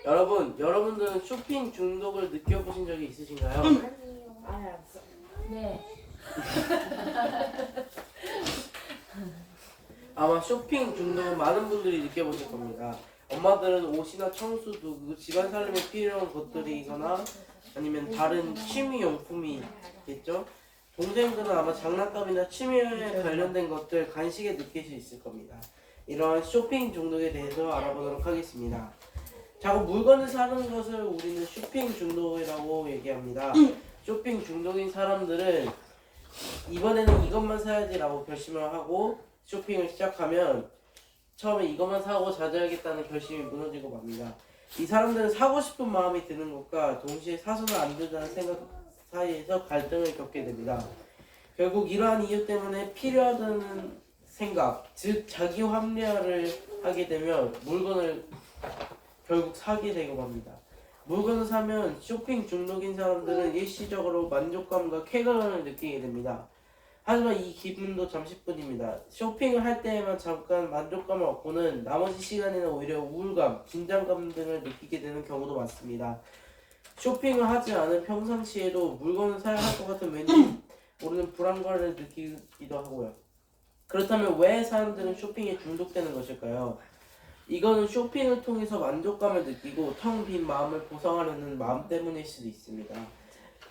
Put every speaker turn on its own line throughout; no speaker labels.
여러분들은 쇼핑 중독을 느껴보신 적이 있으신가요?
아니요.
네.
아마 쇼핑 중독은 많은 분들이 느껴보실 겁니다. 엄마들은 옷이나 청소 도구, 집안 살림에 필요한 것들이거나 아니면 다른 취미 용품이겠죠? 동생들은 아마 장난감이나 취미에 관련된 것들 간식에 느낄 수 있을 겁니다. 이러한 쇼핑 중독에 대해서 알아보도록 하겠습니다. 자꾸 물건을 사는 것을 우리는 쇼핑 중독이라고 얘기합니다. 쇼핑 중독인 사람들은 이번에는 이것만 사야지라고 결심을 하고 쇼핑을 시작하면 처음에 이것만 사고 자제하겠다는 결심이 무너지고 맙니다. 이 사람들은 사고 싶은 마음이 드는 것과 동시에 사서는 안 된다는 생각 사이에서 갈등을 겪게 됩니다. 결국 이러한 이유 때문에 필요하다는 생각, 즉 자기 합리화를 하게 되면 물건을 결국 사게 되고 맙니다. 물건을 사면 쇼핑 중독인 사람들은 일시적으로 만족감과 쾌감을 느끼게 됩니다. 하지만 이 기분도 잠시뿐입니다. 쇼핑을 할 때에만 잠깐 만족감을 얻고는 나머지 시간에는 오히려 우울감, 긴장감 등을 느끼게 되는 경우도 많습니다. 쇼핑을 하지 않은 평상시에도 물건을 사야 할 것 같은 왠지 모르는 불안감을 느끼기도 하고요. 그렇다면 왜 사람들은 쇼핑에 중독되는 것일까요? 이거는 쇼핑을 통해서 만족감을 느끼고 텅 빈 마음을 보상하려는 마음 때문일 수도 있습니다.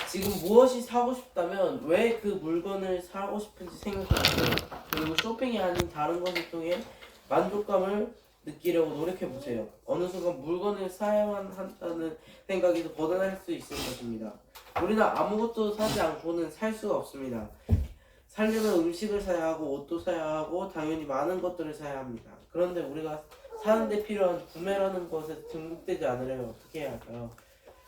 지금 무엇이 사고 싶다면 왜 그 물건을 사고 싶은지 생각해보세요. 그리고 쇼핑이 아닌 다른 것을 통해 만족감을 느끼려고 노력해보세요. 어느 순간 물건을 사야만 한다는 생각에서 벗어날 수 있을 것입니다. 우리는 아무것도 사지 않고는 살 수가 없습니다. 살려면 음식을 사야 하고 옷도 사야 하고 당연히 많은 것들을 사야 합니다. 그런데 우리가 사는데 필요한 구매라는 것에 중독되지 않으려면 어떻게 해야 할까요?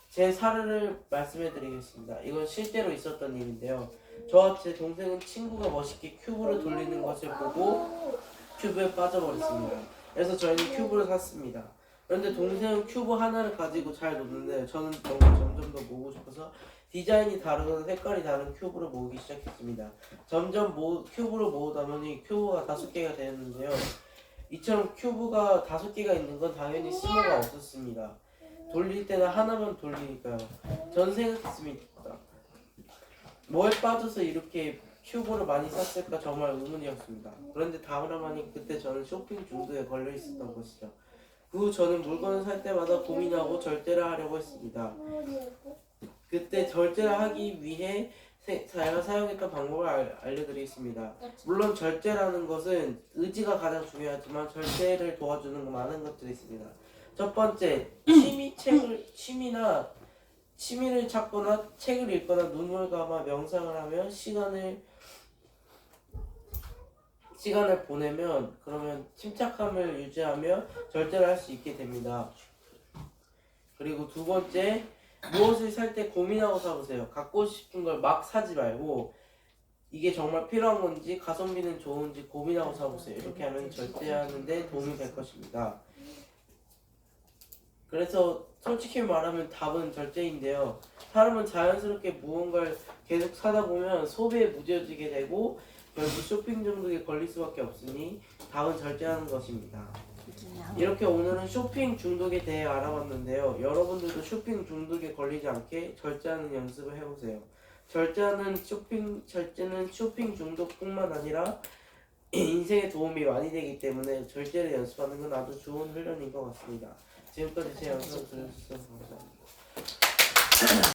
제 사례를 말씀해 드리겠습니다. 이건 실제로 있었던 일인데요. 저와 제 동생은 친구가 멋있게 큐브를 돌리는 것을 보고 큐브에 빠져버렸습니다. 그래서 저희는 큐브를 샀습니다. 그런데 동생은 큐브 하나를 가지고 잘 노는데 저는 점점 더 모으고 싶어서 디자인이 다르거나 색깔이 다른 큐브를 모으기 시작했습니다. 점점 큐브를 모으다 보니 큐브가 5개가 되었는데요. 이처럼 큐브가 5개가 있는 건 당연히 쓸모가 없었습니다. 돌릴 때는 하나만 돌리니까요. 전 생각했습니다. 뭐에 빠져서 이렇게 큐브를 많이 샀을까 정말 의문이었습니다. 그런데 다음하니 그때 저는 쇼핑 중독에 걸려 있었던 것이죠. 그 후 저는 물건을 살 때마다 고민하고 절제를 하려고 했습니다. 그때 절제를 하기 위해 제가 사용했던 방법을 알려드리겠습니다. 물론 절제라는 것은 의지가 가장 중요하지만 절제를 도와주는 많은 것들이 있습니다. 첫 번째, 취미를 찾거나 책을 읽거나 눈을 감아 명상을 하며 시간을 보내면 그러면 침착함을 유지하며 절제를 할 수 있게 됩니다. 그리고 두 번째, 무엇을 살 때 고민하고 사보세요. 갖고 싶은 걸 막 사지 말고 이게 정말 필요한 건지 가성비는 좋은지 고민하고 사보세요. 이렇게 하면 절제하는 데 도움이 될 것입니다. 그래서 솔직히 말하면 답은 절제인데요. 사람은 자연스럽게 무언가를 계속 사다 보면 소비에 무뎌지게 되고 결국 쇼핑 중독에 걸릴 수밖에 없으니 답은 절제하는 것입니다. 이렇게 오늘은 쇼핑 중독에 대해 알아봤는데요. 여러분들도 쇼핑 중독에 걸리지 않게 절제하는 연습을 해보세요. 절제는 쇼핑 중독뿐만 아니라 인생에 도움이 많이 되기 때문에 절제를 연습하는 건 아주 좋은 훈련인 것 같습니다. 지금까지 제 영상을 들어주셔서 감사합니다.